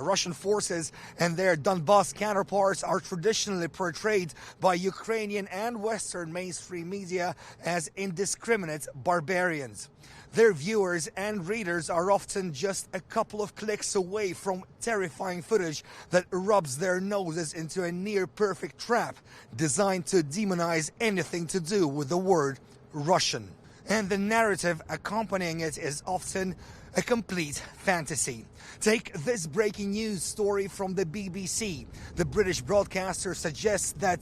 Russian forces and their Donbas counterparts are traditionally portrayed by Ukrainian and Western mainstream media as indiscriminate barbarians. Their viewers and readers are often just a couple of clicks away from terrifying footage that rubs their noses into a near-perfect trap designed to demonize anything to do with the word Russian. And the narrative accompanying it is often a complete fantasy. Take this breaking news story from the BBC. The British broadcaster suggests that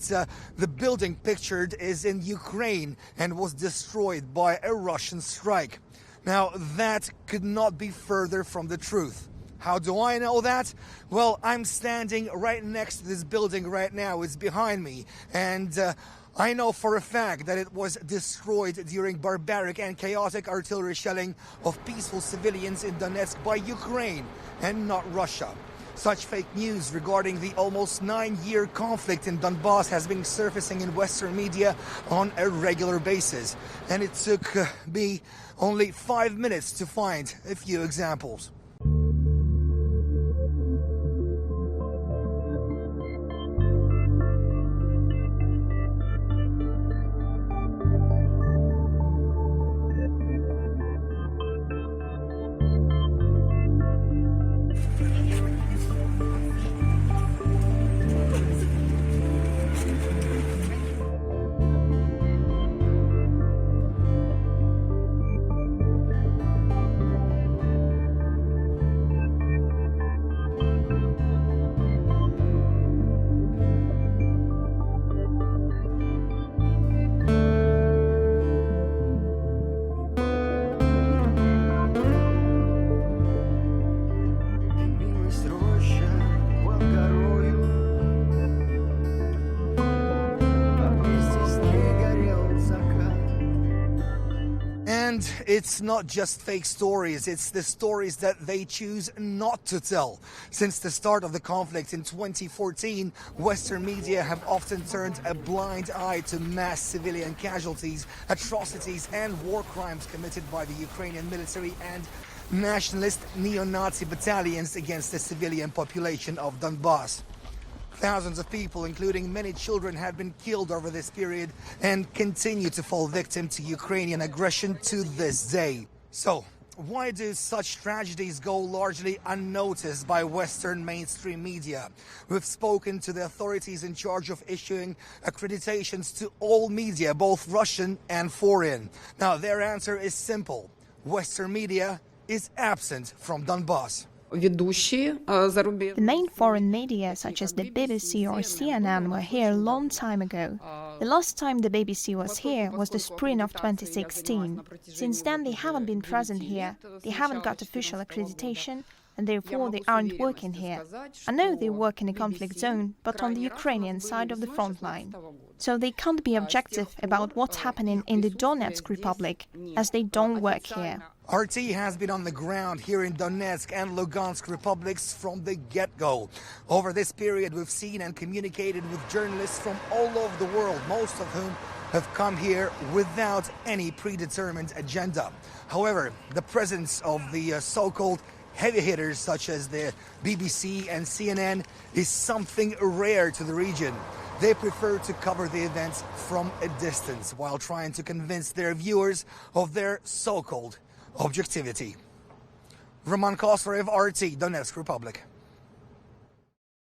the building pictured is in Ukraine and was destroyed by a Russian strike. Now, that could not be further from the truth. How do I know that? Well, I'm standing right next to this building right now. It's behind me. And I know for a fact that it was destroyed during barbaric and chaotic artillery shelling of peaceful civilians in Donetsk by Ukraine and not Russia. Such fake news regarding the almost 9-year conflict in Donbas has been surfacing in Western media on a regular basis. And it took me only 5 minutes to find a few examples. And it's not just fake stories, it's the stories that they choose not to tell. Since the start of the conflict in 2014, Western media have often turned a blind eye to mass civilian casualties, atrocities and war crimes committed by the Ukrainian military and nationalist neo-Nazi battalions against the civilian population of Donbas. Thousands of people, including many children, have been killed over this period and continue to fall victim to Ukrainian aggression to this day. So, why do such tragedies go largely unnoticed by Western mainstream media? We've spoken to the authorities in charge of issuing accreditations to all media, both Russian and foreign. Now, their answer is simple. Western media is absent from Donbas. The main foreign media, such as the BBC or CNN, were here a long time ago. The last time the BBC was here was the spring of 2016. Since then, they haven't been present here, they haven't got official accreditation, and therefore they aren't working here. I know they work in a conflict zone, but on the Ukrainian side of the front line. So they can't be objective about what's happening in the Donetsk Republic, as they don't work here. RT has been on the ground here in Donetsk and Lugansk republics from the get-go. Over this period, we've seen and communicated with journalists from all over the world, most of whom have come here without any predetermined agenda. However, the presence of the so-called heavy hitters such as the BBC and CNN is something rare to the region. They prefer to cover the events from a distance while trying to convince their viewers of their so-called objectivity. Roman Kosarev, RT, Donetsk Republic.